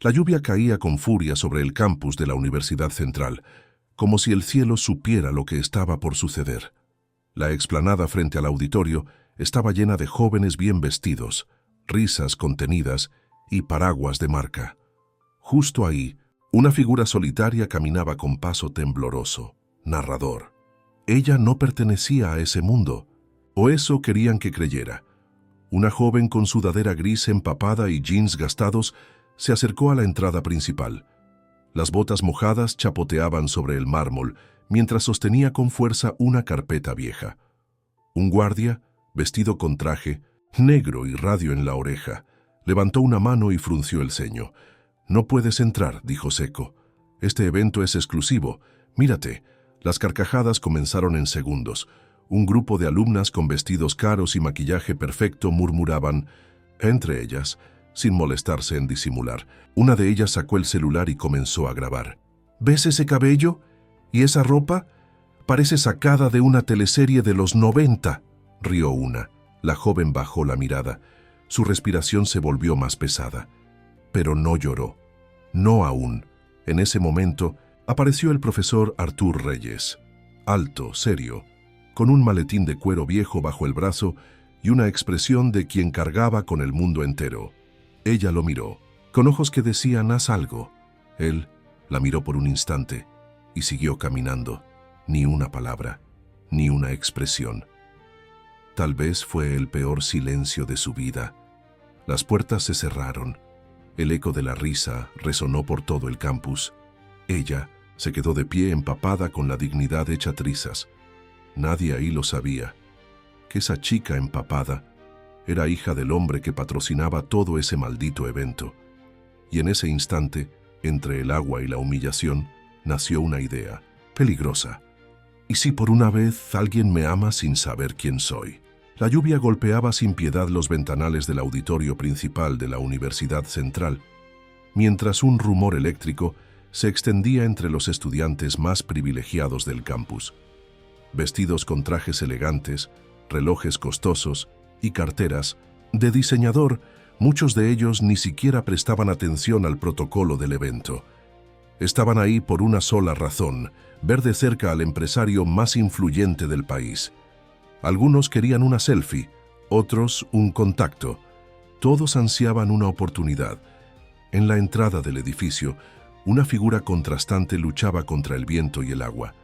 La lluvia caía con furia sobre el campus de la Universidad Central, como si el cielo supiera lo que estaba por suceder. La explanada frente al auditorio estaba llena de jóvenes bien vestidos, risas contenidas y paraguas de marca. Justo ahí, una figura solitaria caminaba con paso tembloroso, narrador. Ella no pertenecía a ese mundo, o eso querían que creyera. Una joven con sudadera gris empapada y jeans gastados se acercó a la entrada principal. Las botas mojadas chapoteaban sobre el mármol mientras sostenía con fuerza una carpeta vieja. Un guardia, vestido con traje, negro y radio en la oreja, levantó una mano y frunció el ceño. «No puedes entrar», dijo seco. «Este evento es exclusivo. Mírate». Las carcajadas comenzaron en segundos. Un grupo de alumnas con vestidos caros y maquillaje perfecto murmuraban, entre ellas, sin molestarse en disimular. Una de ellas sacó el celular y comenzó a grabar. «¿Ves ese cabello? ¿Y esa ropa? Parece sacada de una teleserie de los 90», rió una. La joven bajó la mirada. Su respiración se volvió más pesada. Pero no lloró. No aún. En ese momento apareció el profesor Artur Reyes. Alto, serio, con un maletín de cuero viejo bajo el brazo y una expresión de quien cargaba con el mundo entero. Ella lo miró, con ojos que decían «haz algo». Él la miró por un instante y siguió caminando. Ni una palabra, ni una expresión. Tal vez fue el peor silencio de su vida. Las puertas se cerraron. El eco de la risa resonó por todo el campus. Ella se quedó de pie empapada con la dignidad hecha trizas. Nadie ahí lo sabía, que esa chica empapada era hija del hombre que patrocinaba todo ese maldito evento. Y en ese instante, entre el agua y la humillación, nació una idea, peligrosa. ¿Y si por una vez alguien me ama sin saber quién soy? La lluvia golpeaba sin piedad los ventanales del auditorio principal de la Universidad Central, mientras un rumor eléctrico se extendía entre los estudiantes más privilegiados del campus. Vestidos con trajes elegantes, relojes costosos y carteras de diseñador, muchos de ellos ni siquiera prestaban atención al protocolo del evento. Estaban ahí por una sola razón: ver de cerca al empresario más influyente del país. Algunos querían una selfie, otros un contacto. Todos ansiaban una oportunidad. En la entrada del edificio, una figura contrastante luchaba contra el viento y el agua.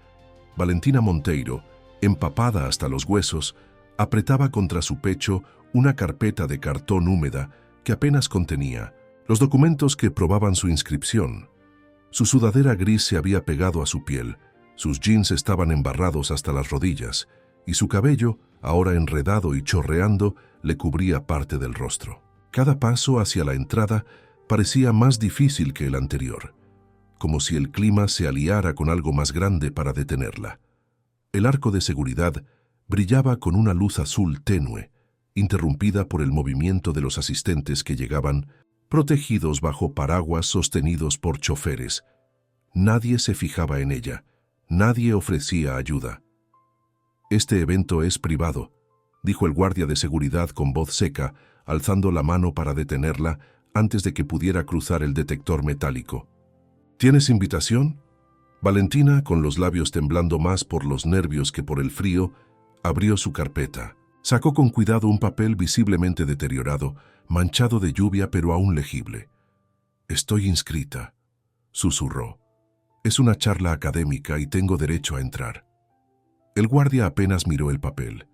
Valentina Monteiro, empapada hasta los huesos, apretaba contra su pecho una carpeta de cartón húmeda que apenas contenía los documentos que probaban su inscripción. Su sudadera gris se había pegado a su piel, sus jeans estaban embarrados hasta las rodillas, y su cabello, ahora enredado y chorreando, le cubría parte del rostro. Cada paso hacia la entrada parecía más difícil que el anterior, como si el clima se aliara con algo más grande para detenerla. El arco de seguridad brillaba con una luz azul tenue, interrumpida por el movimiento de los asistentes que llegaban, protegidos bajo paraguas sostenidos por choferes. Nadie se fijaba en ella, nadie ofrecía ayuda. «Este evento es privado», dijo el guardia de seguridad con voz seca, alzando la mano para detenerla antes de que pudiera cruzar el detector metálico. «¿Tienes invitación?» Valentina, con los labios temblando más por los nervios que por el frío, abrió su carpeta. Sacó con cuidado un papel visiblemente deteriorado, manchado de lluvia pero aún legible. «Estoy inscrita», susurró. «Es una charla académica y tengo derecho a entrar». El guardia apenas miró el papel.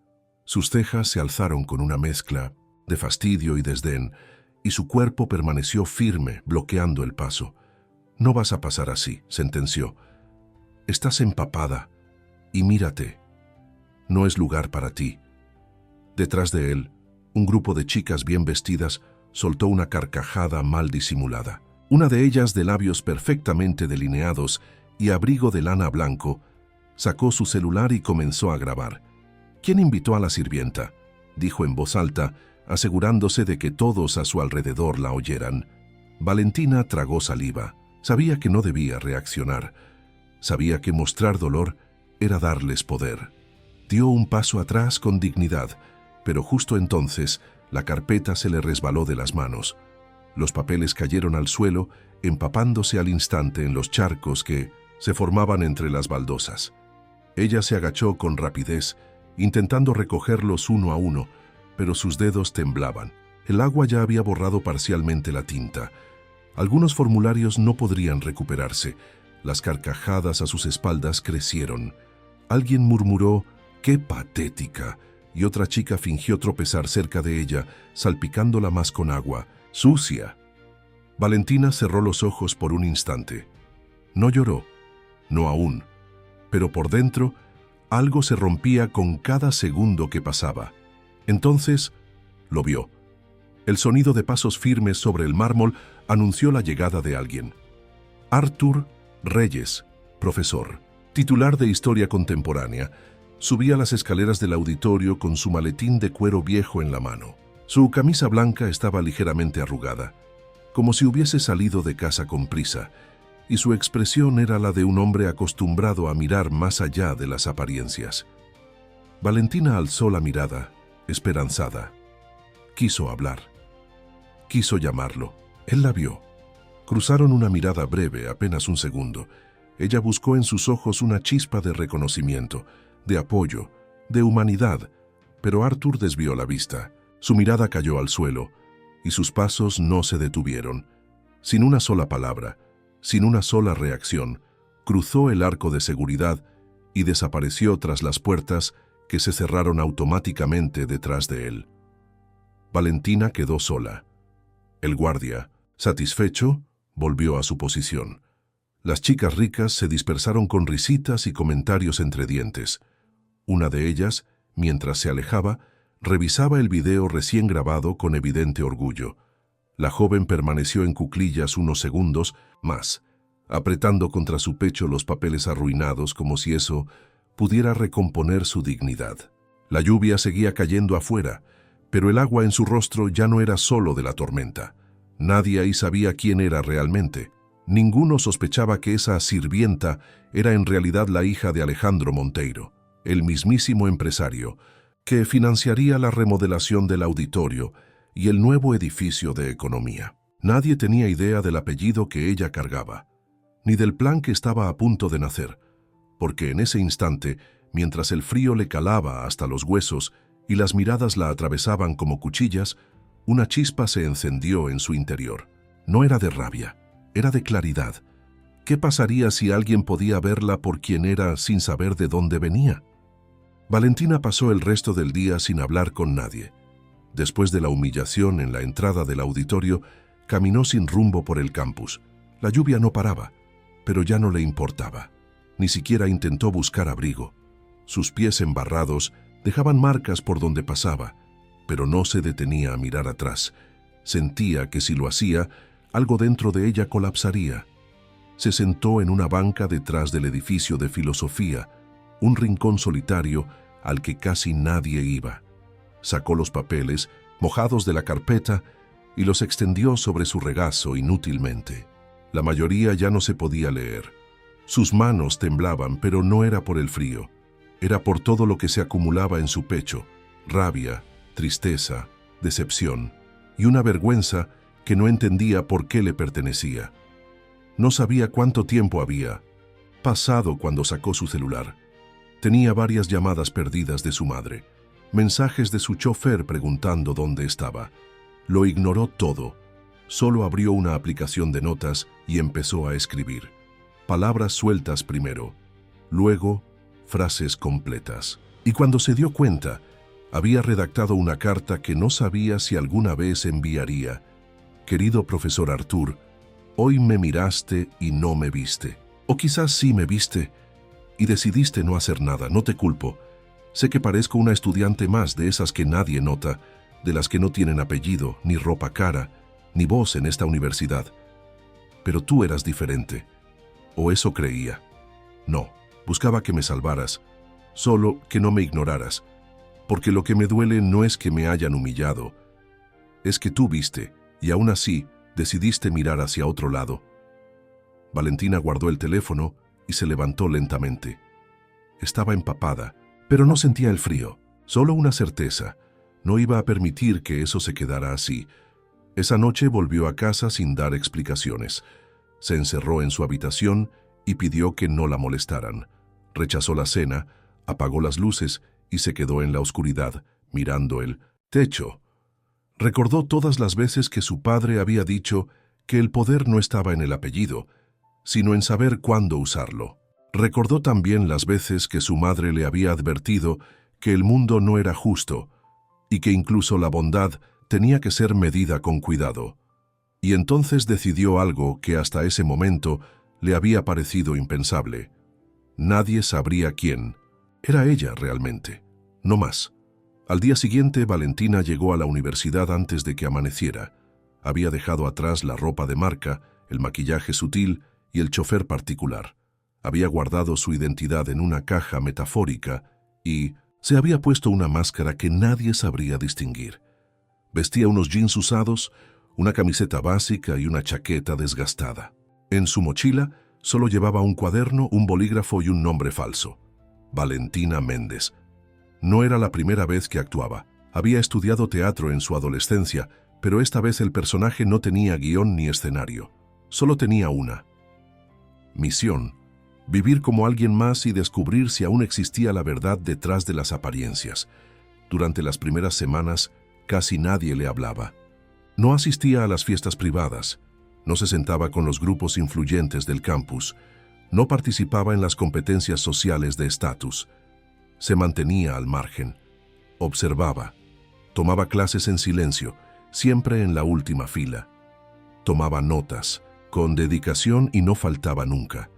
Sus cejas se alzaron con una mezcla de fastidio y desdén, y su cuerpo permaneció firme, bloqueando el paso. «No vas a pasar así», sentenció. «Estás empapada, y mírate. No es lugar para ti». Detrás de él, un grupo de chicas bien vestidas soltó una carcajada mal disimulada. Una de ellas, de labios perfectamente delineados y abrigo de lana blanco, sacó su celular y comenzó a grabar. «¿Quién invitó a la sirvienta?», dijo en voz alta, asegurándose de que todos a su alrededor la oyeran. Valentina tragó saliva. Sabía que no debía reaccionar. Sabía que mostrar dolor era darles poder. Dio un paso atrás con dignidad, pero justo entonces la carpeta se le resbaló de las manos. Los papeles cayeron al suelo empapándose al instante en los charcos que se formaban entre las baldosas. Ella se agachó con rapidez, intentando recogerlos uno a uno, pero sus dedos temblaban. El agua ya había borrado parcialmente la tinta. Algunos formularios no podrían recuperarse. Las carcajadas a sus espaldas crecieron. Alguien murmuró, ¡qué patética! Y otra chica fingió tropezar cerca de ella, salpicándola más con agua. ¡Sucia! Valentina cerró los ojos por un instante. No lloró, no aún, pero por dentro algo se rompía con cada segundo que pasaba. Entonces lo vio. El sonido de pasos firmes sobre el mármol anunció la llegada de alguien. Arthur Reyes, profesor, titular de Historia Contemporánea, subía las escaleras del auditorio con su maletín de cuero viejo en la mano. Su camisa blanca estaba ligeramente arrugada, como si hubiese salido de casa con prisa, y su expresión era la de un hombre acostumbrado a mirar más allá de las apariencias. Valentina alzó la mirada, esperanzada. Quiso hablar. Quiso llamarlo. Él la vio. Cruzaron una mirada breve, apenas un segundo. Ella buscó en sus ojos una chispa de reconocimiento, de apoyo, de humanidad, pero Arthur desvió la vista. Su mirada cayó al suelo, y sus pasos no se detuvieron. Sin una sola palabra, sin una sola reacción, cruzó el arco de seguridad y desapareció tras las puertas que se cerraron automáticamente detrás de él. Valentina quedó sola. El guardia, satisfecho, volvió a su posición. Las chicas ricas se dispersaron con risitas y comentarios entre dientes. Una de ellas, mientras se alejaba, revisaba el video recién grabado con evidente orgullo. La joven permaneció en cuclillas unos segundos más, apretando contra su pecho los papeles arruinados como si eso pudiera recomponer su dignidad. La lluvia seguía cayendo afuera, pero el agua en su rostro ya no era solo de la tormenta. Nadie ahí sabía quién era realmente. Ninguno sospechaba que esa sirvienta era en realidad la hija de Alejandro Monteiro, el mismísimo empresario, que financiaría la remodelación del auditorio y el nuevo edificio de economía. Nadie tenía idea del apellido que ella cargaba, ni del plan que estaba a punto de nacer, porque en ese instante, mientras el frío le calaba hasta los huesos y las miradas la atravesaban como cuchillas, una chispa se encendió en su interior. No era de rabia, era de claridad. ¿Qué pasaría si alguien podía verla por quien era sin saber de dónde venía? Valentina pasó el resto del día sin hablar con nadie. Después de la humillación en la entrada del auditorio, caminó sin rumbo por el campus. La lluvia no paraba, pero ya no le importaba. Ni siquiera intentó buscar abrigo. Sus pies embarrados dejaban marcas por donde pasaba, pero no se detenía a mirar atrás. Sentía que si lo hacía, algo dentro de ella colapsaría. Se sentó en una banca detrás del edificio de filosofía, un rincón solitario al que casi nadie iba. Sacó los papeles, mojados de la carpeta, y los extendió sobre su regazo inútilmente. La mayoría ya no se podía leer. Sus manos temblaban, pero no era por el frío. Era por todo lo que se acumulaba en su pecho: rabia, tristeza, decepción y una vergüenza que no entendía por qué le pertenecía. No sabía cuánto tiempo había pasado cuando sacó su celular. Tenía varias llamadas perdidas de su madre, mensajes de su chofer preguntando dónde estaba. Lo ignoró todo. Solo abrió una aplicación de notas y empezó a escribir. Palabras sueltas primero, luego frases completas. Y cuando se dio cuenta, había redactado una carta que no sabía si alguna vez enviaría. Querido profesor Arthur, hoy me miraste y no me viste. O quizás sí me viste y decidiste no hacer nada. No te culpo. Sé que parezco una estudiante más de esas que nadie nota, de las que no tienen apellido, ni ropa cara, ni voz en esta universidad. Pero tú eras diferente. O eso creía. No, buscaba que me salvaras, solo que no me ignoraras, porque lo que me duele no es que me hayan humillado, es que tú viste, y aún así decidiste mirar hacia otro lado. Valentina guardó el teléfono y se levantó lentamente. Estaba empapada, pero no sentía el frío, solo una certeza. No iba a permitir que eso se quedara así. Esa noche volvió a casa sin dar explicaciones. Se encerró en su habitación y pidió que no la molestaran. Rechazó la cena, apagó las luces y se quedó en la oscuridad, mirando el techo. Recordó todas las veces que su padre había dicho que el poder no estaba en el apellido, sino en saber cuándo usarlo. Recordó también las veces que su madre le había advertido que el mundo no era justo y que incluso la bondad tenía que ser medida con cuidado. Y entonces decidió algo que hasta ese momento le había parecido impensable. Nadie sabría quién. Era ella realmente, no más. Al día siguiente, Valentina llegó a la universidad antes de que amaneciera. Había dejado atrás la ropa de marca, el maquillaje sutil y el chofer particular. Había guardado su identidad en una caja metafórica y se había puesto una máscara que nadie sabría distinguir. Vestía unos jeans usados, una camiseta básica y una chaqueta desgastada. En su mochila solo llevaba un cuaderno, un bolígrafo y un nombre falso: Valentina Méndez. No era la primera vez que actuaba. Había estudiado teatro en su adolescencia, pero esta vez el personaje no tenía guión ni escenario. Solo tenía una misión: vivir como alguien más y descubrir si aún existía la verdad detrás de las apariencias. Durante las primeras semanas, casi nadie le hablaba. No asistía a las fiestas privadas, no se sentaba con los grupos influyentes del campus, no participaba en las competencias sociales de estatus. Se mantenía al margen, observaba, tomaba clases en silencio, siempre en la última fila. Tomaba notas, con dedicación y no faltaba nunca.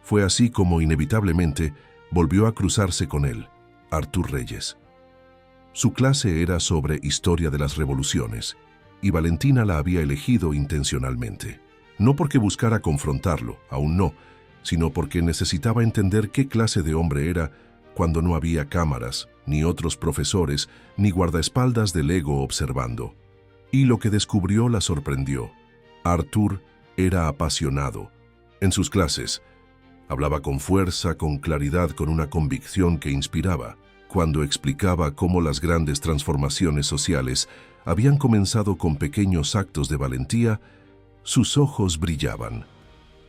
Fue así como inevitablemente volvió a cruzarse con él, Artur Reyes. Su clase era sobre historia de las revoluciones, y Valentina la había elegido intencionalmente. No porque buscara confrontarlo, aún no, sino porque necesitaba entender qué clase de hombre era cuando no había cámaras, ni otros profesores, ni guardaespaldas del ego observando. Y lo que descubrió la sorprendió. Artur era apasionado. En sus clases, hablaba con fuerza, con claridad, con una convicción que inspiraba. Cuando explicaba cómo las grandes transformaciones sociales habían comenzado con pequeños actos de valentía, sus ojos brillaban.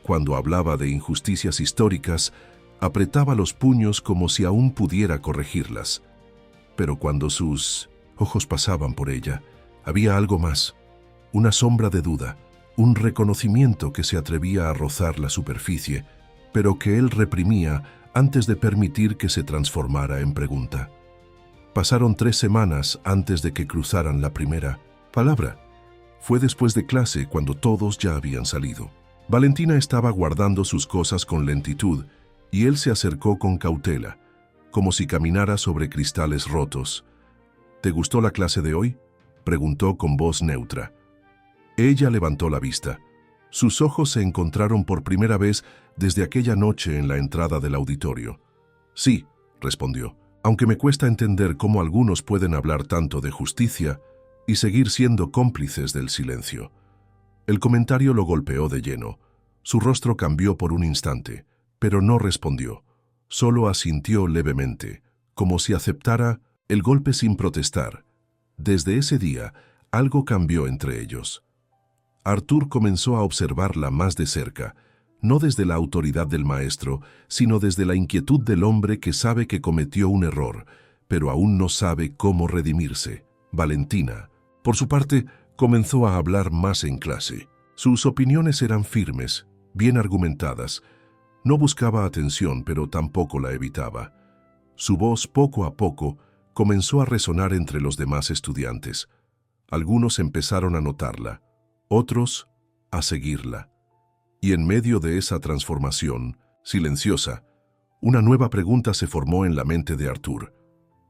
Cuando hablaba de injusticias históricas, apretaba los puños como si aún pudiera corregirlas. Pero cuando sus ojos pasaban por ella, había algo más, una sombra de duda, un reconocimiento que se atrevía a rozar la superficie, pero que él reprimía antes de permitir que se transformara en pregunta. Pasaron 3 semanas antes de que cruzaran la primera palabra. Fue después de clase cuando todos ya habían salido. Valentina estaba guardando sus cosas con lentitud y él se acercó con cautela, como si caminara sobre cristales rotos. ¿Te gustó la clase de hoy?, preguntó con voz neutra. Ella levantó la vista. Sus ojos se encontraron por primera vez desde aquella noche en la entrada del auditorio. Sí, respondió, aunque me cuesta entender cómo algunos pueden hablar tanto de justicia y seguir siendo cómplices del silencio. El comentario lo golpeó de lleno. Su rostro cambió por un instante, pero no respondió. Solo asintió levemente, como si aceptara el golpe sin protestar. Desde ese día, algo cambió entre ellos. Artur comenzó a observarla más de cerca, no desde la autoridad del maestro, sino desde la inquietud del hombre que sabe que cometió un error, pero aún no sabe cómo redimirse. Valentina, por su parte, comenzó a hablar más en clase. Sus opiniones eran firmes, bien argumentadas. No buscaba atención, pero tampoco la evitaba. Su voz, poco a poco, comenzó a resonar entre los demás estudiantes. Algunos empezaron a notarla, otros a seguirla. Y en medio de esa transformación, silenciosa, una nueva pregunta se formó en la mente de Artur.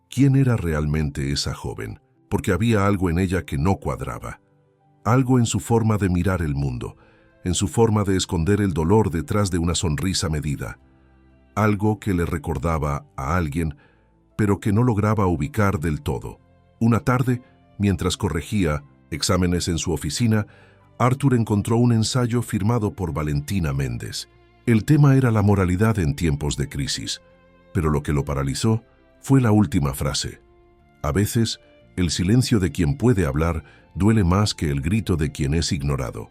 ¿Quién era realmente esa joven? Porque había algo en ella que no cuadraba. Algo en su forma de mirar el mundo, en su forma de esconder el dolor detrás de una sonrisa medida. Algo que le recordaba a alguien, pero que no lograba ubicar del todo. Una tarde, mientras corregía exámenes en su oficina, Artur encontró un ensayo firmado por Valentina Méndez. El tema era la moralidad en tiempos de crisis, pero lo que lo paralizó fue la última frase. A veces, el silencio de quien puede hablar duele más que el grito de quien es ignorado.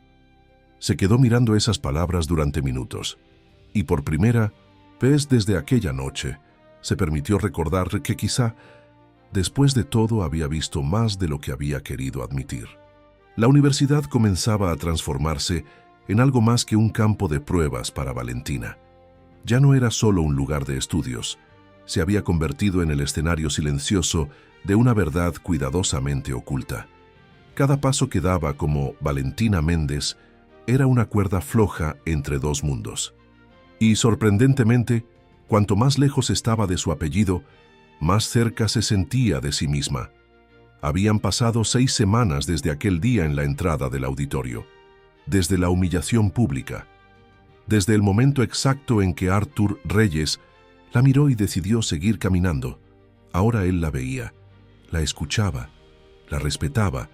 Se quedó mirando esas palabras durante minutos, y por primera vez desde aquella noche se permitió recordar que quizá, después de todo, había visto más de lo que había querido admitir. La universidad comenzaba a transformarse en algo más que un campo de pruebas para Valentina. Ya no era solo un lugar de estudios, se había convertido en el escenario silencioso de una verdad cuidadosamente oculta. Cada paso que daba como Valentina Méndez era una cuerda floja entre dos mundos. Y sorprendentemente, cuanto más lejos estaba de su apellido, más cerca se sentía de sí misma. Habían pasado 6 semanas desde aquel día en la entrada del auditorio, desde la humillación pública, desde el momento exacto en que Arthur Reyes la miró y decidió seguir caminando. Ahora él la veía, la escuchaba, la respetaba,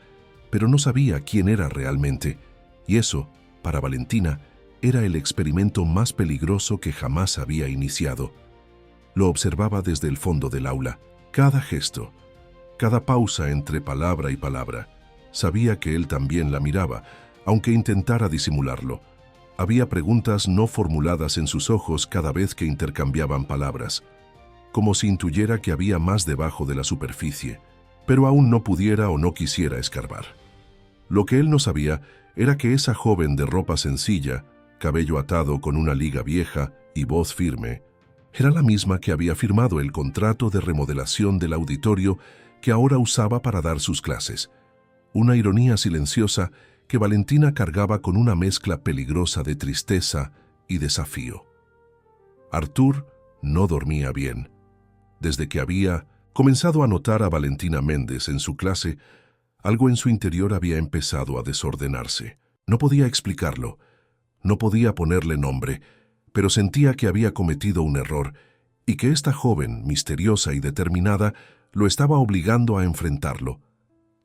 pero no sabía quién era realmente, y eso, para Valentina, era el experimento más peligroso que jamás había iniciado. Lo observaba desde el fondo del aula, cada gesto, cada pausa entre palabra y palabra. Sabía que él también la miraba, aunque intentara disimularlo. Había preguntas no formuladas en sus ojos cada vez que intercambiaban palabras, como si intuyera que había más debajo de la superficie, pero aún no pudiera o no quisiera escarbar. Lo que él no sabía era que esa joven de ropa sencilla, cabello atado con una liga vieja y voz firme, era la misma que había firmado el contrato de remodelación del auditorio que ahora usaba para dar sus clases. Una ironía silenciosa que Valentina cargaba con una mezcla peligrosa de tristeza y desafío. Arthur no dormía bien. Desde que había comenzado a notar a Valentina Méndez en su clase, algo en su interior había empezado a desordenarse. No podía explicarlo, no podía ponerle nombre, pero sentía que había cometido un error y que esta joven, misteriosa y determinada, lo estaba obligando a enfrentarlo.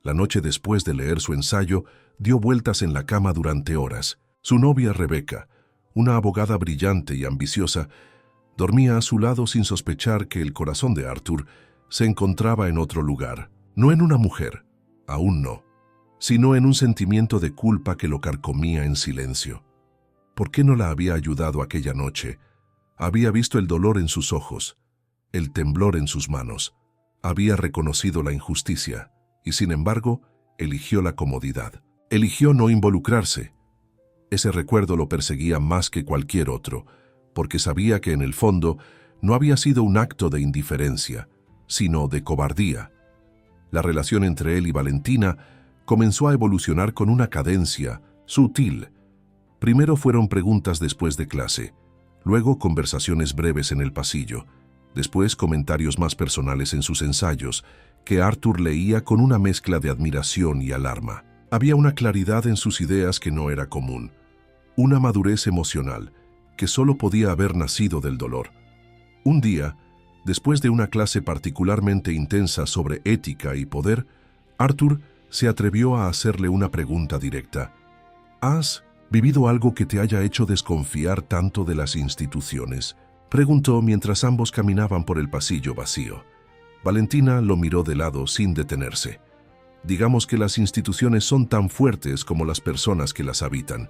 La noche después de leer su ensayo, dio vueltas en la cama durante horas. Su novia Rebeca, una abogada brillante y ambiciosa, dormía a su lado sin sospechar que el corazón de Arthur se encontraba en otro lugar. No en una mujer, aún no, sino en un sentimiento de culpa que lo carcomía en silencio. ¿Por qué no la había ayudado aquella noche? Había visto el dolor en sus ojos, el temblor en sus manos. Había reconocido la injusticia y, sin embargo, eligió la comodidad. Eligió no involucrarse. Ese recuerdo lo perseguía más que cualquier otro, porque sabía que en el fondo no había sido un acto de indiferencia, sino de cobardía. La relación entre él y Valentina comenzó a evolucionar con una cadencia sutil. Primero fueron preguntas después de clase, luego conversaciones breves en el pasillo, después comentarios más personales en sus ensayos, que Arthur leía con una mezcla de admiración y alarma. Había una claridad en sus ideas que no era común, una madurez emocional que solo podía haber nacido del dolor. Un día, después de una clase particularmente intensa sobre ética y poder, Arthur se atrevió a hacerle una pregunta directa. ¿Has vivido algo que te haya hecho desconfiar tanto de las instituciones?, preguntó mientras ambos caminaban por el pasillo vacío. Valentina lo miró de lado sin detenerse. Digamos que las instituciones son tan fuertes como las personas que las habitan,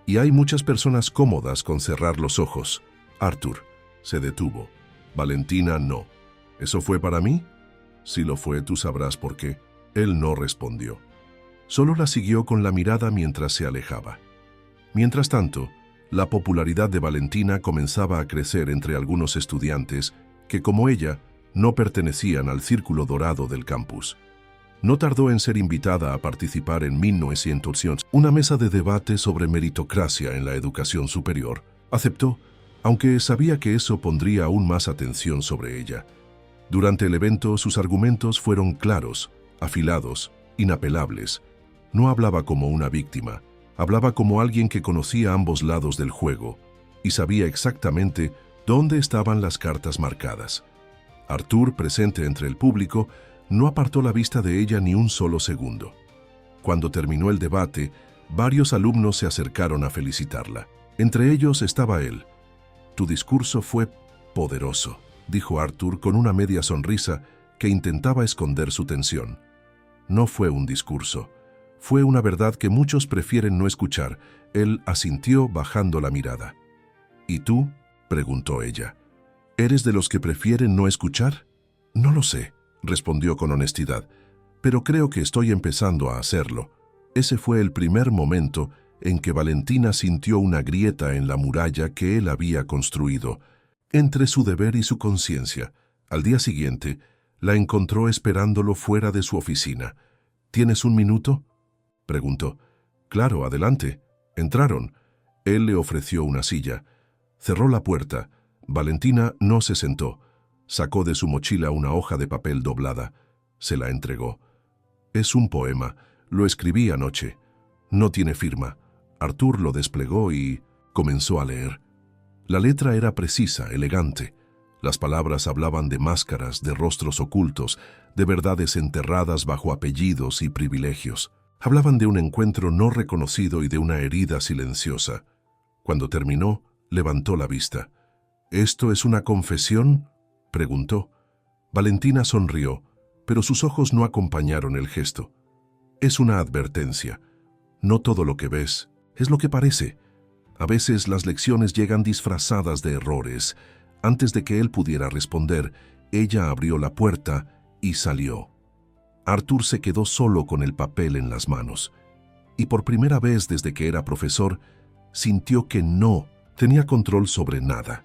y hay muchas personas cómodas con cerrar los ojos. Arthur se detuvo. Valentina no. ¿Eso fue para mí? Si lo fue, tú sabrás por qué. Él no respondió. Solo la siguió con la mirada mientras se alejaba. Mientras tanto, la popularidad de Valentina comenzaba a crecer entre algunos estudiantes que, como ella, no pertenecían al círculo dorado del campus. No tardó en ser invitada a participar en 1900 una mesa de debate sobre meritocracia en la educación superior. Aceptó, aunque sabía que eso pondría aún más atención sobre ella. Durante el evento, sus argumentos fueron claros, afilados, inapelables. No hablaba como una víctima, hablaba como alguien que conocía ambos lados del juego y sabía exactamente dónde estaban las cartas marcadas. Arthur, presente entre el público, no apartó la vista de ella ni un solo segundo. Cuando terminó el debate, varios alumnos se acercaron a felicitarla. Entre ellos estaba él. «Tu discurso fue poderoso», dijo Arthur con una media sonrisa que intentaba esconder su tensión. No fue un discurso, Fue una verdad que muchos prefieren no escuchar. Él asintió bajando la mirada. ¿Y tú?, preguntó ella. ¿Eres de los que prefieren no escuchar? No lo sé, respondió con honestidad, pero creo que estoy empezando a hacerlo. Ese fue el primer momento en que Valentina sintió una grieta en la muralla que él había construido, entre su deber y su conciencia. Al día siguiente, la encontró esperándolo fuera de su oficina. ¿Tienes un minuto?, preguntó. Claro, adelante. Entraron. Él le ofreció una silla. Cerró la puerta. Valentina no se sentó. Sacó de su mochila una hoja de papel doblada. Se la entregó. Es un poema. Lo escribí anoche. No tiene firma. Arthur lo desplegó y comenzó a leer. La letra era precisa, elegante. Las palabras hablaban de máscaras, de rostros ocultos, de verdades enterradas bajo apellidos y privilegios. Hablaban de un encuentro no reconocido y de una herida silenciosa. Cuando terminó, levantó la vista. ¿Esto es una confesión?, preguntó. Valentina sonrió, pero sus ojos no acompañaron el gesto. Es una advertencia. No todo lo que ves es lo que parece. A veces las lecciones llegan disfrazadas de errores. Antes de que él pudiera responder, ella abrió la puerta y salió. Arthur se quedó solo con el papel en las manos. Y por primera vez desde que era profesor, sintió que no tenía control sobre nada.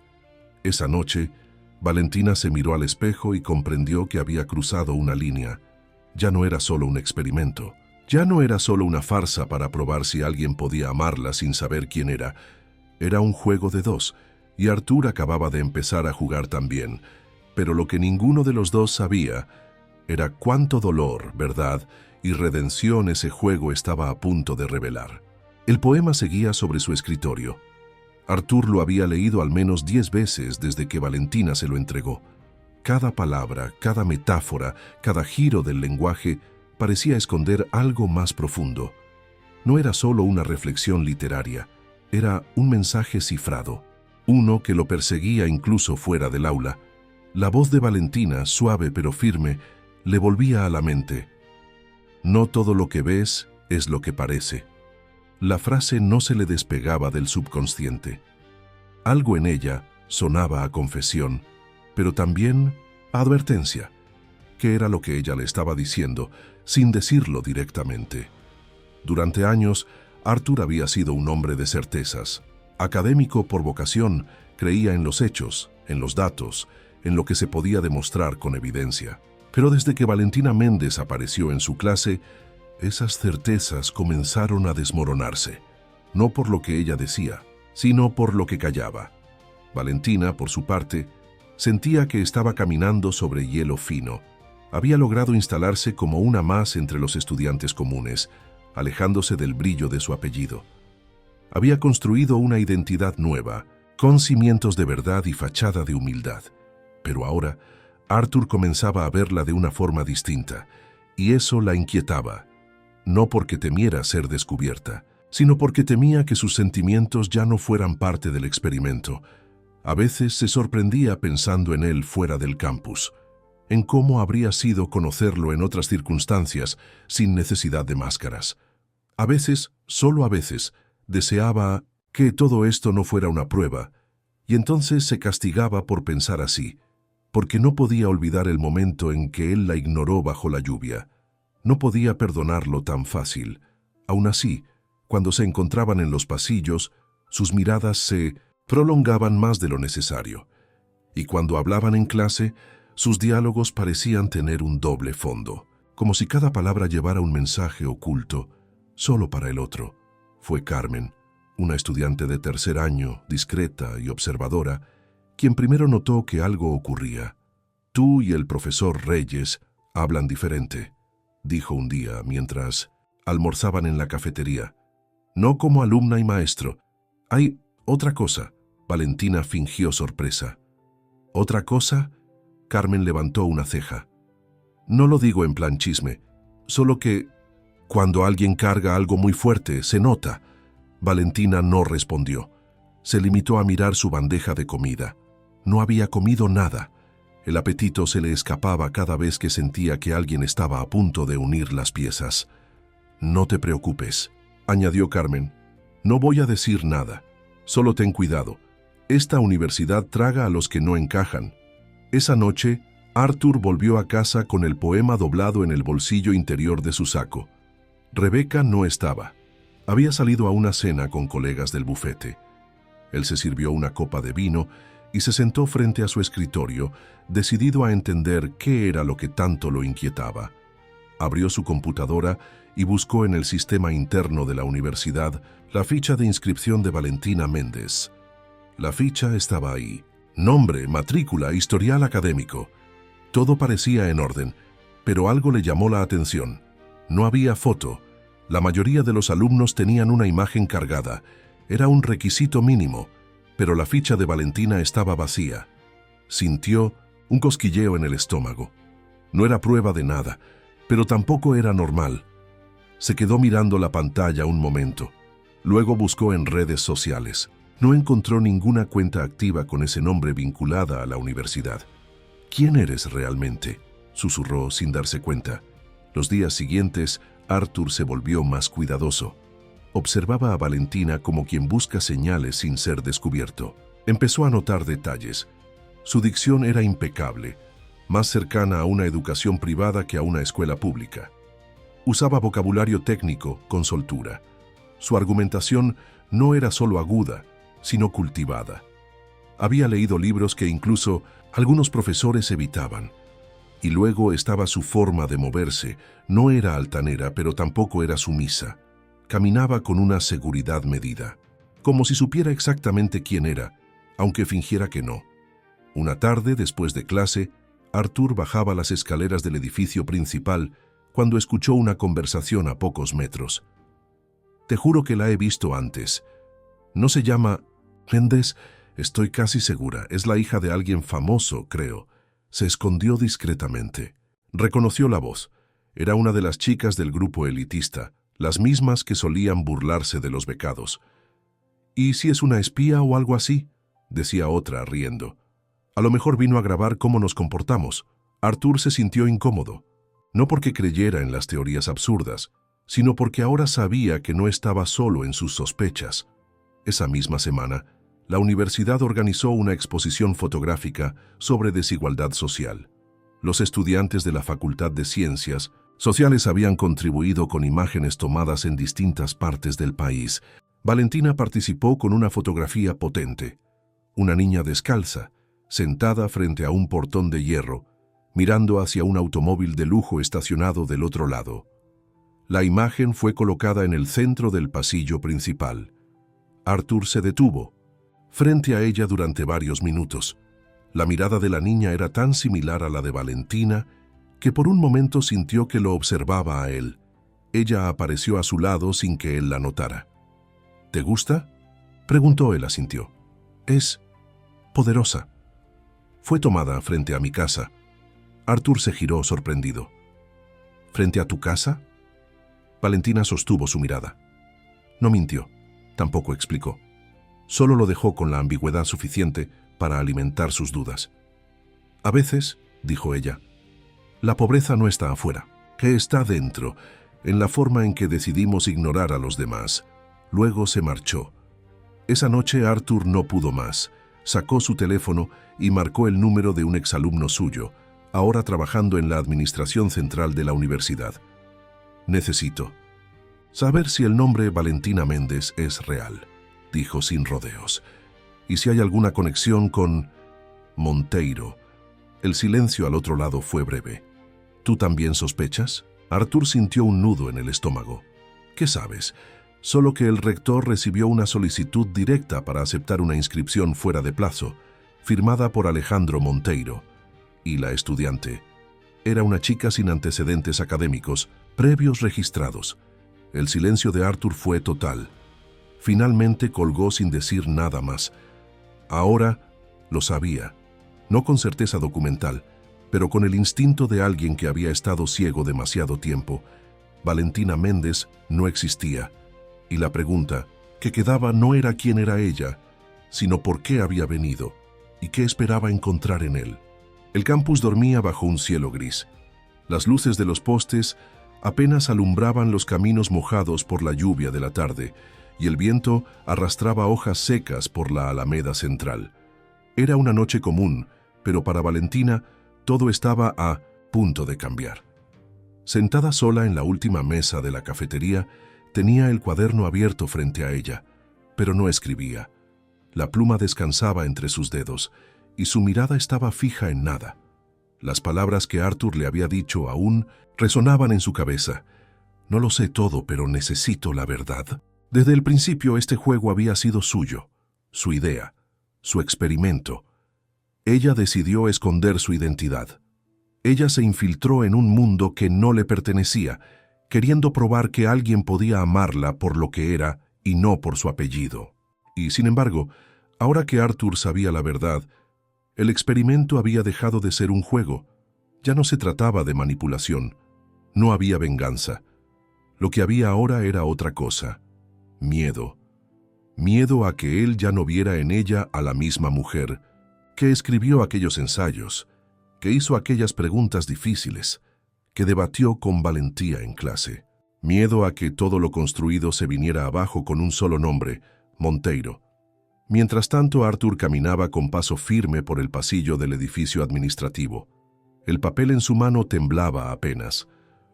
Esa noche, Valentina se miró al espejo y comprendió que había cruzado una línea. Ya no era solo un experimento. Ya no era solo una farsa para probar si alguien podía amarla sin saber quién era. Era un juego de dos, y Arthur acababa de empezar a jugar también. Pero lo que ninguno de los dos sabía era cuánto dolor, verdad y redención ese juego estaba a punto de revelar. El poema seguía sobre su escritorio. Arthur lo había leído al menos 10 veces desde que Valentina se lo entregó. Cada palabra, cada metáfora, cada giro del lenguaje parecía esconder algo más profundo. No era solo una reflexión literaria, era un mensaje cifrado, uno que lo perseguía incluso fuera del aula. La voz de Valentina, suave pero firme, le volvía a la mente. No todo lo que ves es lo que parece. La frase no se le despegaba del subconsciente. Algo en ella sonaba a confesión, pero también a advertencia. ¿Qué era lo que ella le estaba diciendo, sin decirlo directamente? Durante años, Arthur había sido un hombre de certezas. Académico por vocación, creía en los hechos, en los datos, en lo que se podía demostrar con evidencia. Pero desde que Valentina Méndez apareció en su clase, esas certezas comenzaron a desmoronarse. No por lo que ella decía, sino por lo que callaba. Valentina, por su parte, sentía que estaba caminando sobre hielo fino. Había logrado instalarse como una más entre los estudiantes comunes, alejándose del brillo de su apellido. Había construido una identidad nueva, con cimientos de verdad y fachada de humildad. Pero ahora, Arthur comenzaba a verla de una forma distinta, y eso la inquietaba, no porque temiera ser descubierta, sino porque temía que sus sentimientos ya no fueran parte del experimento. A veces se sorprendía pensando en él fuera del campus, en cómo habría sido conocerlo en otras circunstancias, sin necesidad de máscaras. A veces, solo a veces, deseaba que todo esto no fuera una prueba, y entonces se castigaba por pensar así, porque no podía olvidar el momento en que él la ignoró bajo la lluvia. No podía perdonarlo tan fácil. Aún así, cuando se encontraban en los pasillos, sus miradas se prolongaban más de lo necesario. Y cuando hablaban en clase, sus diálogos parecían tener un doble fondo, como si cada palabra llevara un mensaje oculto, solo para el otro. Fue Carmen, una estudiante de tercer año, discreta y observadora, quien primero notó que algo ocurría. «Tú y el profesor Reyes hablan diferente», dijo un día mientras almorzaban en la cafetería. «No como alumna y maestro. Hay otra cosa». Valentina fingió sorpresa. «¿Otra cosa?». Carmen levantó una ceja. «No lo digo en plan chisme, solo que cuando alguien carga algo muy fuerte, se nota». Valentina no respondió. Se limitó a mirar su bandeja de comida. No había comido nada. El apetito se le escapaba cada vez que sentía que alguien estaba a punto de unir las piezas. No te preocupes, añadió Carmen. No voy a decir nada. Solo ten cuidado. Esta universidad traga a los que no encajan. Esa noche, Arthur volvió a casa con el poema doblado en el bolsillo interior de su saco. Rebeca no estaba. Había salido a una cena con colegas del bufete. Él se sirvió una copa de vino y se sentó frente a su escritorio, decidido a entender qué era lo que tanto lo inquietaba. Abrió su computadora y buscó en el sistema interno de la universidad la ficha de inscripción de Valentina Méndez. La ficha estaba ahí. Nombre, matrícula, historial académico. Todo parecía en orden, pero algo le llamó la atención. No había foto. La mayoría de los alumnos tenían una imagen cargada. Era un requisito mínimo, pero la ficha de Valentina estaba vacía. Sintió un cosquilleo en el estómago. No era prueba de nada, pero tampoco era normal. Se quedó mirando la pantalla un momento. Luego buscó en redes sociales. No encontró ninguna cuenta activa con ese nombre vinculada a la universidad. ¿Quién eres realmente?, susurró sin darse cuenta. Los días siguientes, Arthur se volvió más cuidadoso. Observaba a Valentina como quien busca señales sin ser descubierto. Empezó a notar detalles. Su dicción era impecable, más cercana a una educación privada que a una escuela pública. Usaba vocabulario técnico con soltura. Su argumentación no era solo aguda, sino cultivada. Había leído libros que incluso algunos profesores evitaban. Y luego estaba su forma de moverse. No era altanera, pero tampoco era sumisa. Caminaba con una seguridad medida, como si supiera exactamente quién era, aunque fingiera que no. Una tarde, después de clase, Arthur bajaba las escaleras del edificio principal cuando escuchó una conversación a pocos metros. «Te juro que la he visto antes. No se llama Méndez, estoy casi segura. Es la hija de alguien famoso, creo». Se escondió discretamente. Reconoció la voz. Era una de las chicas del grupo elitista, las mismas que solían burlarse de los becados. «¿Y si es una espía o algo así?», decía otra, riendo. «A lo mejor vino a grabar cómo nos comportamos». Arthur se sintió incómodo, no porque creyera en las teorías absurdas, sino porque ahora sabía que no estaba solo en sus sospechas. Esa misma semana, la universidad organizó una exposición fotográfica sobre desigualdad social. Los estudiantes de la Facultad de Ciencias Sociales habían contribuido con imágenes tomadas en distintas partes del país. Valentina participó con una fotografía potente. Una niña descalza, sentada frente a un portón de hierro, mirando hacia un automóvil de lujo estacionado del otro lado. La imagen fue colocada en el centro del pasillo principal. Arthur se detuvo frente a ella durante varios minutos. La mirada de la niña era tan similar a la de Valentina que por un momento sintió que lo observaba a él. Ella apareció a su lado sin que él la notara. «¿Te gusta?», preguntó. Él asintió. «Es poderosa. Fue tomada frente a mi casa». Arthur se giró sorprendido. «¿Frente a tu casa?». Valentina sostuvo su mirada. No mintió, tampoco explicó. Solo lo dejó con la ambigüedad suficiente para alimentar sus dudas. «A veces», dijo ella, «la pobreza no está afuera, que está dentro, en la forma en que decidimos ignorar a los demás». Luego se marchó. Esa noche Arthur no pudo más. Sacó su teléfono y marcó el número de un exalumno suyo, ahora trabajando en la administración central de la universidad. «Necesito saber si el nombre Valentina Méndez es real», dijo sin rodeos, «y si hay alguna conexión con Monteiro». El silencio al otro lado fue breve. «¿Tú también sospechas?». Arthur sintió un nudo en el estómago. «¿Qué sabes?». «Solo que el rector recibió una solicitud directa para aceptar una inscripción fuera de plazo, firmada por Alejandro Monteiro. Y la estudiante era una chica sin antecedentes académicos previos registrados». El silencio de Arthur fue total. Finalmente colgó sin decir nada más. Ahora lo sabía, no con certeza documental, pero con el instinto de alguien que había estado ciego demasiado tiempo. Valentina Méndez no existía, y la pregunta que quedaba no era quién era ella, sino por qué había venido y qué esperaba encontrar en él. El campus dormía bajo un cielo gris. Las luces de los postes Apenas alumbraban los caminos mojados por la lluvia de la tarde, y el viento arrastraba hojas secas por la alameda central. Era una noche común, pero para Valentina todo estaba a punto de cambiar. Sentada sola en la última mesa de la cafetería, tenía el cuaderno abierto frente a ella, pero no escribía. La pluma descansaba entre sus dedos, y su mirada estaba fija en nada. Las palabras que Arthur le había dicho aún resonaban en su cabeza. No lo sé todo, pero necesito la verdad. Desde el principio este juego había sido suyo, su idea, su experimento. Ella decidió esconder su identidad. Ella se infiltró en un mundo que no le pertenecía, queriendo probar que alguien podía amarla por lo que era y no por su apellido. Y sin embargo, ahora que Arthur sabía la verdad, el experimento había dejado de ser un juego. Ya no se trataba de manipulación. No había venganza. Lo que había ahora era otra cosa. Miedo. Miedo a que él ya no viera en ella a la misma mujer, que escribió aquellos ensayos, que hizo aquellas preguntas difíciles, que debatió con valentía en clase. Miedo a que todo lo construido se viniera abajo con un solo nombre, Monteiro. Mientras tanto, Arthur caminaba con paso firme por el pasillo del edificio administrativo. El papel en su mano temblaba apenas.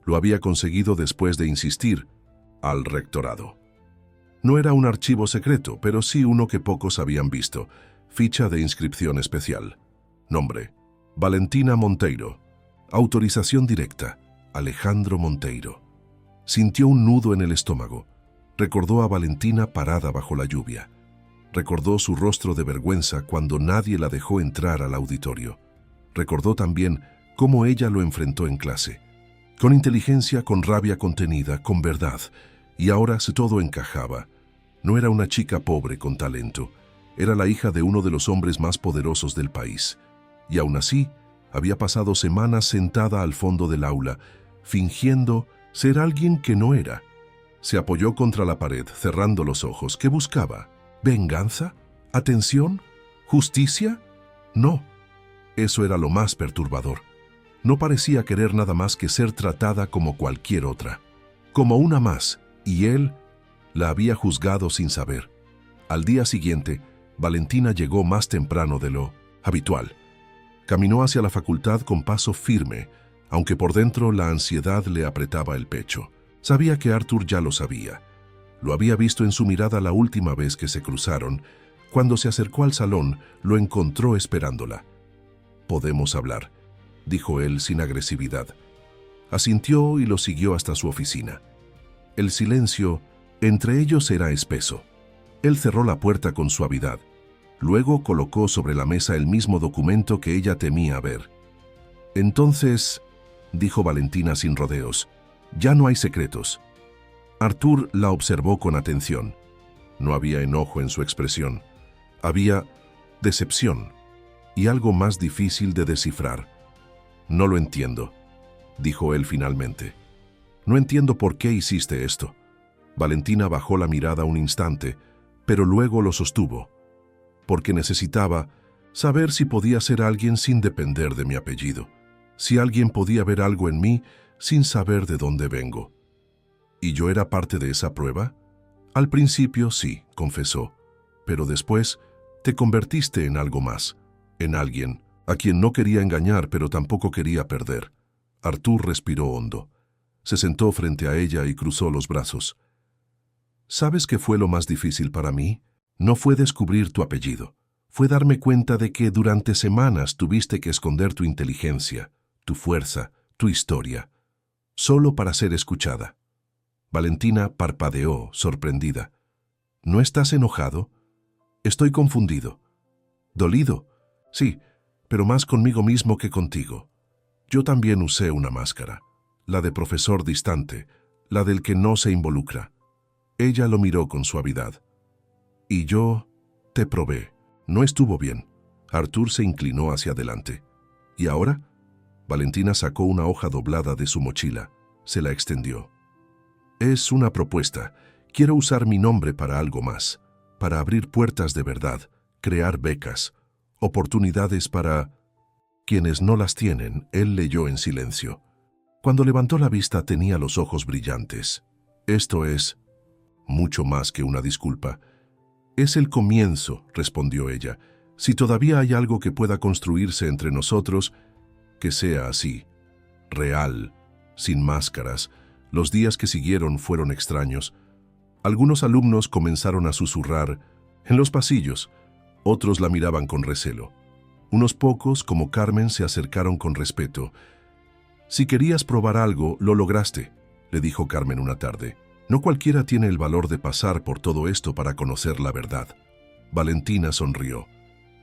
Lo había conseguido después de insistir al rectorado. No era un archivo secreto, pero sí uno que pocos habían visto. Ficha de inscripción especial. Nombre: Valentina Monteiro. Autorización directa: Alejandro Monteiro. Sintió un nudo en el estómago. Recordó a Valentina parada bajo la lluvia. Recordó su rostro de vergüenza cuando nadie la dejó entrar al auditorio. Recordó también cómo ella lo enfrentó en clase. Con inteligencia, con rabia contenida, con verdad. Y ahora todo encajaba. No era una chica pobre con talento. Era la hija de uno de los hombres más poderosos del país. Y aún así, había pasado semanas sentada al fondo del aula, fingiendo ser alguien que no era. Se apoyó contra la pared, cerrando los ojos. ¿Qué buscaba? ¿Venganza? ¿Atención? ¿Justicia? No. Eso era lo más perturbador. No parecía querer nada más que ser tratada como cualquier otra. Como una más, y él la había juzgado sin saber. Al día siguiente, Valentina llegó más temprano de lo habitual. Caminó hacia la facultad con paso firme, aunque por dentro la ansiedad le apretaba el pecho. Sabía que Arthur ya lo sabía. Lo había visto en su mirada la última vez que se cruzaron. Cuando se acercó al salón, lo encontró esperándola. «Podemos hablar», dijo él sin agresividad. Asintió y lo siguió hasta su oficina. El silencio entre ellos era espeso. Él cerró la puerta con suavidad. Luego colocó sobre la mesa el mismo documento que ella temía ver. «Entonces», dijo Valentina sin rodeos, «ya no hay secretos». Arthur la observó con atención. No había enojo en su expresión. Había decepción y algo más difícil de descifrar. «No lo entiendo», dijo él finalmente. «No entiendo por qué hiciste esto». Valentina bajó la mirada un instante, pero luego lo sostuvo. «Porque necesitaba saber si podía ser alguien sin depender de mi apellido, si alguien podía ver algo en mí sin saber de dónde vengo». ¿Y yo era parte de esa prueba? Al principio sí, confesó, pero después te convertiste en algo más, en alguien a quien no quería engañar pero tampoco quería perder. Arthur respiró hondo. Se sentó frente a ella y cruzó los brazos. ¿Sabes qué fue lo más difícil para mí? No fue descubrir tu apellido. Fue darme cuenta de que durante semanas tuviste que esconder tu inteligencia, tu fuerza, tu historia, solo para ser escuchada. Valentina parpadeó, sorprendida. ¿No estás enojado? Estoy confundido. ¿Dolido? Sí, pero más conmigo mismo que contigo. Yo también usé una máscara, la de profesor distante, la del que no se involucra. Ella lo miró con suavidad. Y yo te probé. No estuvo bien. Arthur se inclinó hacia adelante. ¿Y ahora? Valentina sacó una hoja doblada de su mochila. Se la extendió. Es una propuesta. Quiero usar mi nombre para algo más, para abrir puertas de verdad, crear becas, oportunidades para quienes no las tienen. Él leyó en silencio. Cuando levantó la vista tenía los ojos brillantes. Esto es mucho más que una disculpa. Es el comienzo, respondió ella. Si todavía hay algo que pueda construirse entre nosotros, que sea así, real, sin máscaras. Los días que siguieron fueron extraños. Algunos alumnos comenzaron a susurrar en los pasillos, otros la miraban con recelo. Unos pocos, como Carmen, se acercaron con respeto. «Si querías probar algo, lo lograste», le dijo Carmen una tarde. «No cualquiera tiene el valor de pasar por todo esto para conocer la verdad». Valentina sonrió.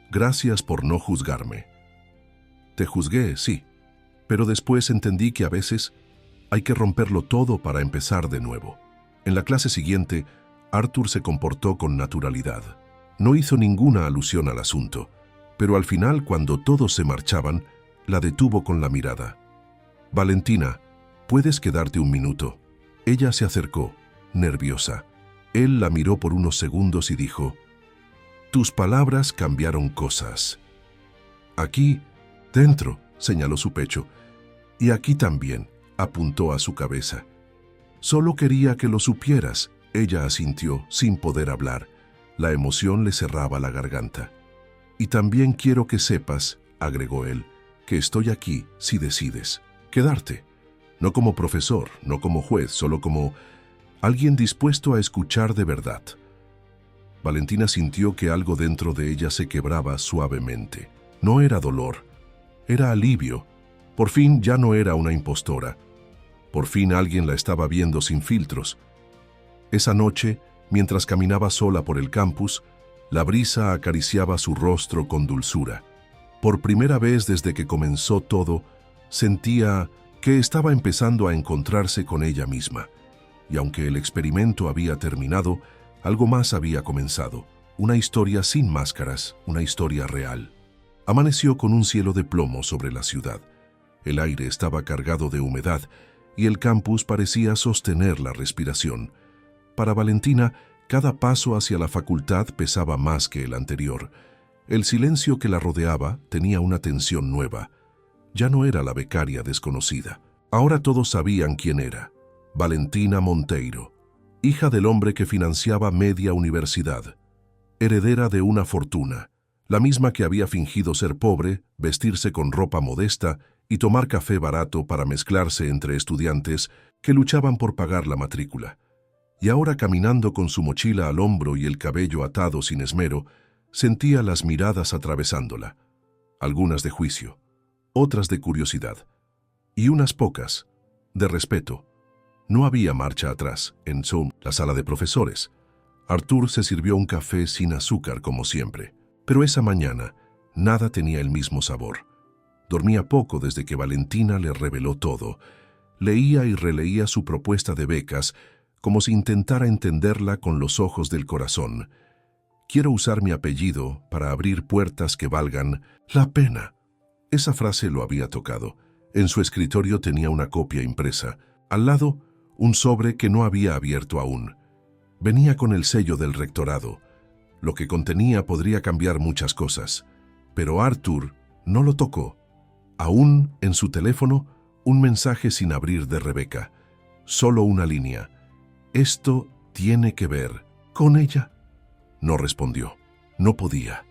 «Gracias por no juzgarme». «Te juzgué, sí, pero después entendí que a veces hay que romperlo todo para empezar de nuevo». En la clase siguiente, Arthur se comportó con naturalidad. No hizo ninguna alusión al asunto, pero al final, cuando todos se marchaban, la detuvo con la mirada. «Valentina, ¿puedes quedarte un minuto?» Ella se acercó, nerviosa. Él la miró por unos segundos y dijo: «Tus palabras cambiaron cosas. Aquí, dentro», señaló su pecho, «y aquí también», apuntó a su cabeza. «Solo quería que lo supieras», ella asintió, sin poder hablar. La emoción le cerraba la garganta. «Y también quiero que sepas», agregó él, «que estoy aquí si decides quedarte. No como profesor, no como juez, solo como alguien dispuesto a escuchar de verdad». Valentina sintió que algo dentro de ella se quebraba suavemente. No era dolor, era alivio. Por fin ya no era una impostora. Por fin alguien la estaba viendo sin filtros. Esa noche, mientras caminaba sola por el campus, la brisa acariciaba su rostro con dulzura. Por primera vez desde que comenzó todo, sentía que estaba empezando a encontrarse con ella misma. Y aunque el experimento había terminado, algo más había comenzado. Una historia sin máscaras, una historia real. Amaneció con un cielo de plomo sobre la ciudad. El aire estaba cargado de humedad y el campus parecía sostener la respiración. Para Valentina, cada paso hacia la facultad pesaba más que el anterior. El silencio que la rodeaba tenía una tensión nueva. Ya no era la becaria desconocida. Ahora todos sabían quién era. Valentina Monteiro, hija del hombre que financiaba media universidad, heredera de una fortuna, la misma que había fingido ser pobre, vestirse con ropa modesta y tomar café barato para mezclarse entre estudiantes que luchaban por pagar la matrícula. Y ahora, caminando con su mochila al hombro y el cabello atado sin esmero, sentía las miradas atravesándola, algunas de juicio, otras de curiosidad, y unas pocas de respeto. No había marcha atrás en Zoom, la sala de profesores. Arthur se sirvió un café sin azúcar como siempre, pero esa mañana nada tenía el mismo sabor. Dormía poco desde que Valentina le reveló todo. Leía y releía su propuesta de becas como si intentara entenderla con los ojos del corazón. «Quiero usar mi apellido para abrir puertas que valgan la pena». Esa frase lo había tocado. En su escritorio tenía una copia impresa. Al lado, un sobre que no había abierto aún. Venía con el sello del rectorado. Lo que contenía podría cambiar muchas cosas, pero Arthur no lo tocó. Aún en su teléfono, un mensaje sin abrir de Rebeca. Solo una línea. «Esto tiene que ver con ella». No respondió. No podía.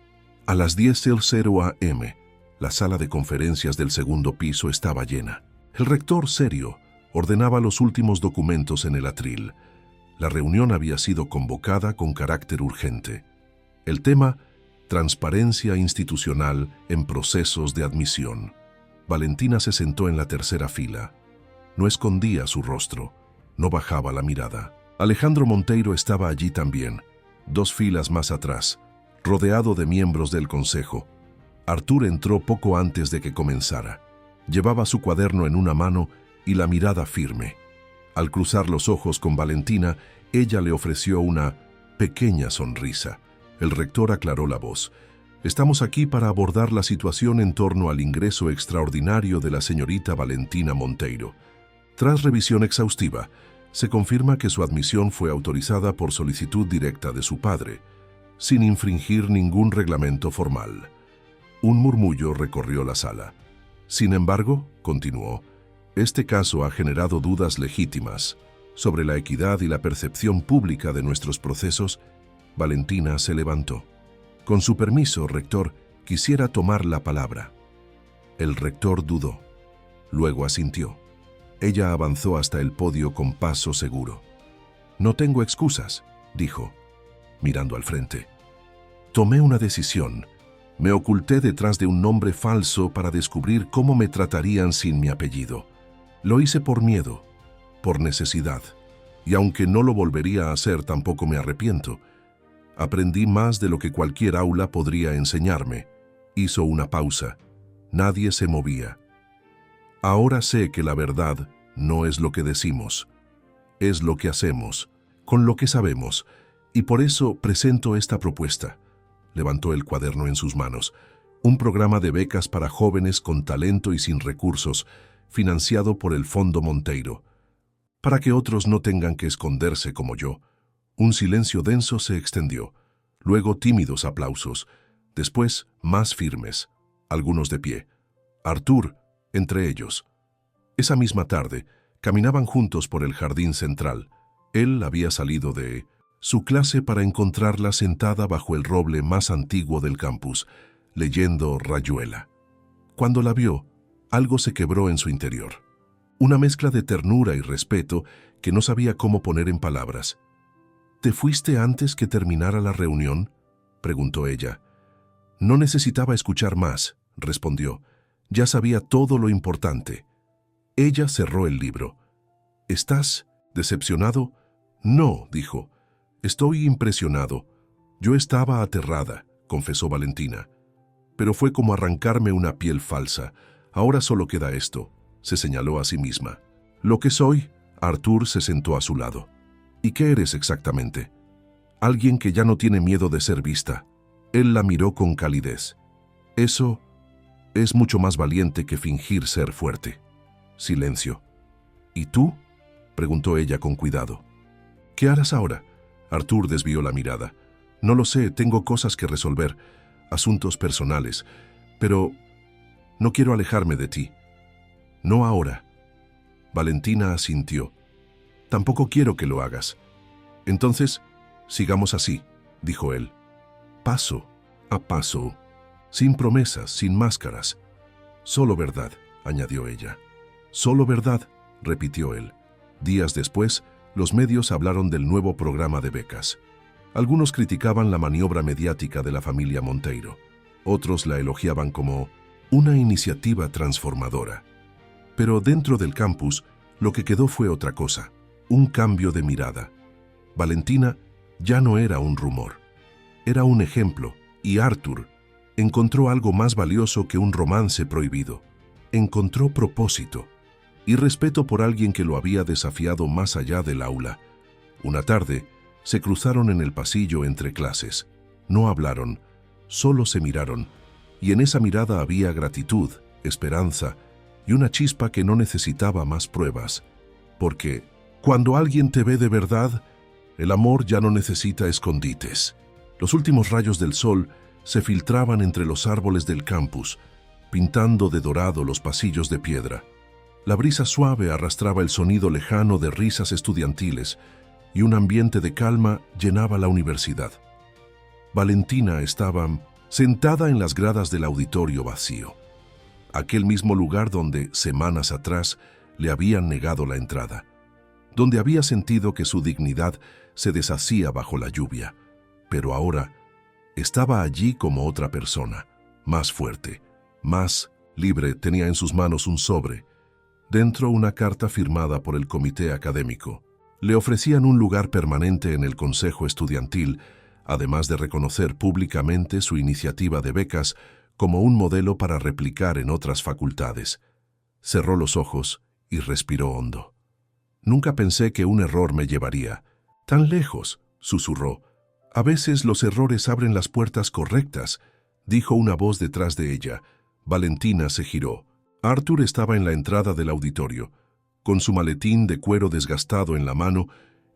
A las 10:00 a.m., la sala de conferencias del segundo piso estaba llena. El rector, serio, ordenaba los últimos documentos en el atril. La reunión había sido convocada con carácter urgente. El tema: transparencia institucional en procesos de admisión. Valentina se sentó en la tercera fila. No escondía su rostro, no bajaba la mirada. Alejandro Monteiro estaba allí también, 2 filas más atrás, rodeado de miembros del consejo. Arthur entró poco antes de que comenzara. Llevaba su cuaderno en una mano y la mirada firme. Al cruzar los ojos con Valentina, ella le ofreció una pequeña sonrisa. El rector aclaró la voz. «Estamos aquí para abordar la situación en torno al ingreso extraordinario de la señorita Valentina Monteiro. Tras revisión exhaustiva, se confirma que su admisión fue autorizada por solicitud directa de su padre, sin infringir ningún reglamento formal». Un murmullo recorrió la sala. «Sin embargo», continuó, Este caso ha generado dudas legítimas sobre la equidad y la percepción pública de nuestros procesos. Valentina se levantó. Con su permiso, rector, quisiera tomar la palabra. El rector dudó. Luego asintió. Ella avanzó hasta el podio con paso seguro. No tengo excusas, dijo, mirando al frente. Tomé una decisión. Me oculté detrás de un nombre falso para descubrir cómo me tratarían sin mi apellido. Lo hice por miedo, por necesidad, y aunque no lo volvería a hacer, tampoco me arrepiento. Aprendí más de lo que cualquier aula podría enseñarme. Hizo una pausa. Nadie se movía. Ahora sé que la verdad no es lo que decimos, es lo que hacemos, con lo que sabemos, y por eso presento esta propuesta. Levantó el cuaderno en sus manos. Un programa de becas para jóvenes con talento y sin recursos, financiado por el Fondo Monteiro. Para que otros no tengan que esconderse como yo. Un silencio denso se extendió. Luego tímidos aplausos. Después más firmes, algunos de pie. Artur, entre ellos. Esa misma tarde, caminaban juntos por el jardín central. Él había salido de su clase para encontrarla sentada bajo el roble más antiguo del campus, leyendo Rayuela. Cuando la vio, algo se quebró en su interior. Una mezcla de ternura y respeto que no sabía cómo poner en palabras. ¿Te fuiste antes que terminara la reunión?, preguntó ella. No necesitaba escuchar más, respondió. Ya sabía todo lo importante. Ella cerró el libro. ¿Estás decepcionado? No, dijo. Estoy impresionado. Yo estaba aterrada, confesó Valentina. Pero fue como arrancarme una piel falsa. Ahora solo queda esto, se señaló a sí misma. Lo que soy. Artur se sentó a su lado. ¿Y qué eres exactamente? Alguien que ya no tiene miedo de ser vista. Él la miró con calidez. Eso es mucho más valiente que fingir ser fuerte. Silencio. ¿Y tú?, preguntó ella con cuidado. ¿Qué harás ahora? Artur desvió la mirada. No lo sé, tengo cosas que resolver, asuntos personales, pero no quiero alejarme de ti. No ahora. Valentina asintió. Tampoco quiero que lo hagas. Entonces, sigamos así, dijo él. Paso a paso, sin promesas, sin máscaras. Solo verdad, añadió ella. Solo verdad, repitió él. Días después, los medios hablaron del nuevo programa de becas. Algunos criticaban la maniobra mediática de la familia Monteiro. Otros la elogiaban como una iniciativa transformadora. Pero dentro del campus, lo que quedó fue otra cosa, un cambio de mirada. Valentina ya no era un rumor. Era un ejemplo, y Artur encontró algo más valioso que un romance prohibido. Encontró propósito y respeto por alguien que lo había desafiado más allá del aula. Una tarde, se cruzaron en el pasillo entre clases. No hablaron, solo se miraron, y en esa mirada había gratitud, esperanza y una chispa que no necesitaba más pruebas. Porque, cuando alguien te ve de verdad, el amor ya no necesita escondites. Los últimos rayos del sol se filtraban entre los árboles del campus, pintando de dorado los pasillos de piedra. La brisa suave arrastraba el sonido lejano de risas estudiantiles y un ambiente de calma llenaba la universidad. Valentina estaba sentada en las gradas del auditorio vacío, aquel mismo lugar donde, semanas atrás, le habían negado la entrada, donde había sentido que su dignidad se deshacía bajo la lluvia, pero ahora estaba allí como otra persona, más fuerte, más libre. Tenía en sus manos un sobre. Dentro, una carta firmada por el comité académico. Le ofrecían un lugar permanente en el consejo estudiantil, además de reconocer públicamente su iniciativa de becas como un modelo para replicar en otras facultades. Cerró los ojos y respiró hondo. Nunca pensé que un error me llevaría tan lejos, susurró. A veces los errores abren las puertas correctas, dijo una voz detrás de ella. Valentina se giró. Artur estaba en la entrada del auditorio, con su maletín de cuero desgastado en la mano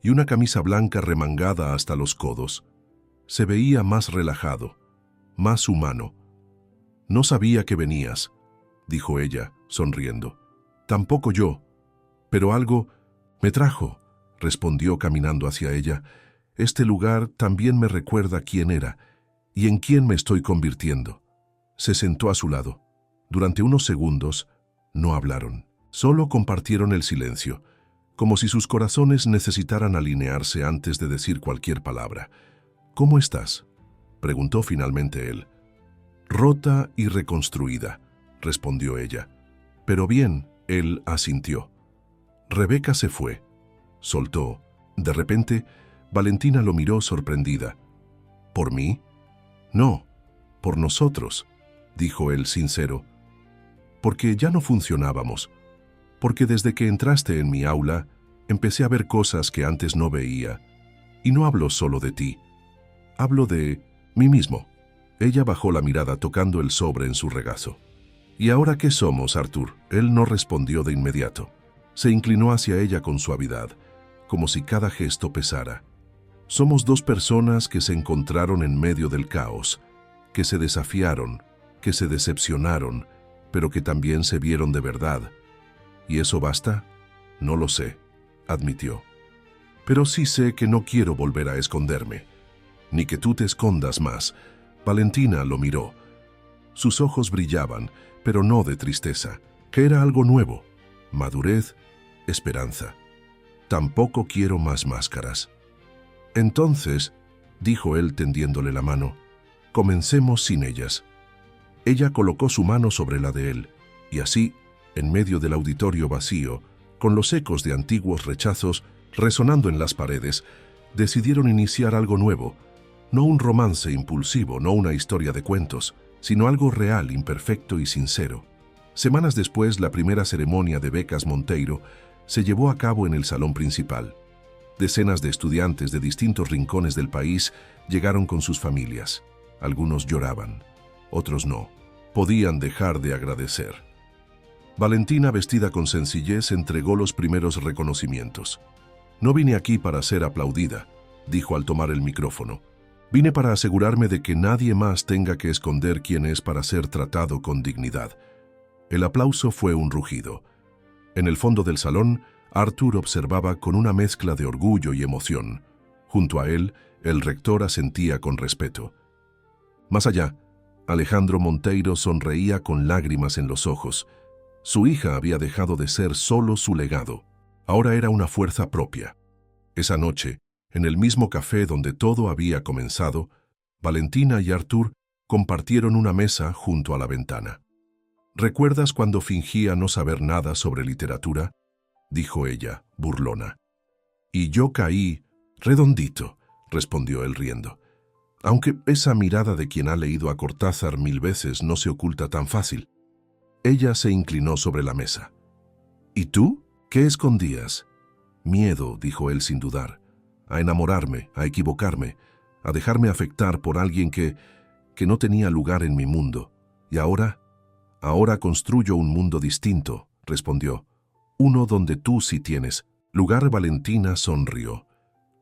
y una camisa blanca remangada hasta los codos. Se veía más relajado, más humano. No sabía que venías, dijo ella, sonriendo. Tampoco yo. Pero algo me trajo, respondió caminando hacia ella. Este lugar también me recuerda quién era y en quién me estoy convirtiendo. Se sentó a su lado. Durante unos segundos no hablaron. Solo compartieron el silencio, como si sus corazones necesitaran alinearse antes de decir cualquier palabra. «¿Cómo estás?», preguntó finalmente él. «Rota y reconstruida», respondió ella. «Pero bien», él asintió. Rebeca se fue. Soltó. De repente, Valentina lo miró sorprendida. «¿Por mí?». «No, por nosotros», dijo él sincero. «Porque ya no funcionábamos. Porque desde que entraste en mi aula, empecé a ver cosas que antes no veía. Y no hablo solo de ti. Hablo de mí mismo». Ella bajó la mirada tocando el sobre en su regazo. «¿Y ahora qué somos, Arthur?». Él no respondió de inmediato. Se inclinó hacia ella con suavidad, como si cada gesto pesara. «Somos dos personas que se encontraron en medio del caos, que se desafiaron, que se decepcionaron, pero que también se vieron de verdad. ¿Y eso basta? No lo sé», admitió. «Pero sí sé que no quiero volver a esconderme, ni que tú te escondas más». Valentina lo miró. Sus ojos brillaban, pero no de tristeza, que era algo nuevo. Madurez, esperanza. «Tampoco quiero más máscaras». «Entonces», dijo él tendiéndole la mano, «comencemos sin ellas». Ella colocó su mano sobre la de él, y así, en medio del auditorio vacío, con los ecos de antiguos rechazos resonando en las paredes, decidieron iniciar algo nuevo, no un romance impulsivo, no una historia de cuentos, sino algo real, imperfecto y sincero. Semanas después, la primera ceremonia de becas Monteiro se llevó a cabo en el salón principal. Decenas de estudiantes de distintos rincones del país llegaron con sus familias. Algunos lloraban, otros no. Podían dejar de agradecer. Valentina, vestida con sencillez, entregó los primeros reconocimientos. «No vine aquí para ser aplaudida», dijo al tomar el micrófono. «Vine para asegurarme de que nadie más tenga que esconder quién es para ser tratado con dignidad». El aplauso fue un rugido. En el fondo del salón, Arthur observaba con una mezcla de orgullo y emoción. Junto a él, el rector asentía con respeto. Más allá, Alejandro Monteiro sonreía con lágrimas en los ojos. Su hija había dejado de ser solo su legado. Ahora era una fuerza propia. Esa noche, en el mismo café donde todo había comenzado, Valentina y Arthur compartieron una mesa junto a la ventana. «¿Recuerdas cuando fingía no saber nada sobre literatura?», dijo ella, burlona. «Y yo caí redondito», respondió él riendo. «Aunque esa mirada de quien ha leído a Cortázar 1000 veces no se oculta tan fácil». Ella se inclinó sobre la mesa. «¿Y tú? ¿Qué escondías?». «Miedo», dijo él sin dudar, «a enamorarme, a equivocarme, a dejarme afectar por alguien que no tenía lugar en mi mundo. Y ahora construyo un mundo distinto», respondió. «Uno donde tú sí tienes lugar». Valentina sonrió.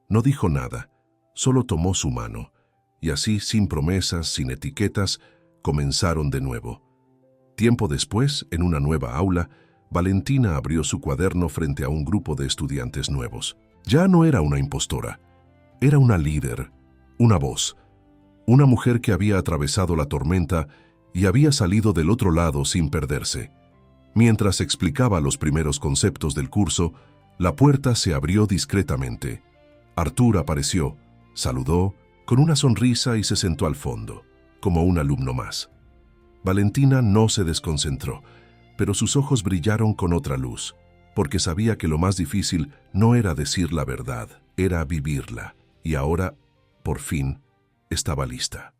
No dijo nada, solo tomó su mano, y así, sin promesas, sin etiquetas, comenzaron de nuevo. Tiempo después, en una nueva aula, Valentina abrió su cuaderno frente a un grupo de estudiantes nuevos. Ya no era una impostora, era una líder, una voz, una mujer que había atravesado la tormenta y había salido del otro lado sin perderse. Mientras explicaba los primeros conceptos del curso, la puerta se abrió discretamente. Arthur apareció, saludó, con una sonrisa y se sentó al fondo, como un alumno más. Valentina no se desconcentró, pero sus ojos brillaron con otra luz, porque sabía que lo más difícil no era decir la verdad, era vivirla, y ahora, por fin, estaba lista.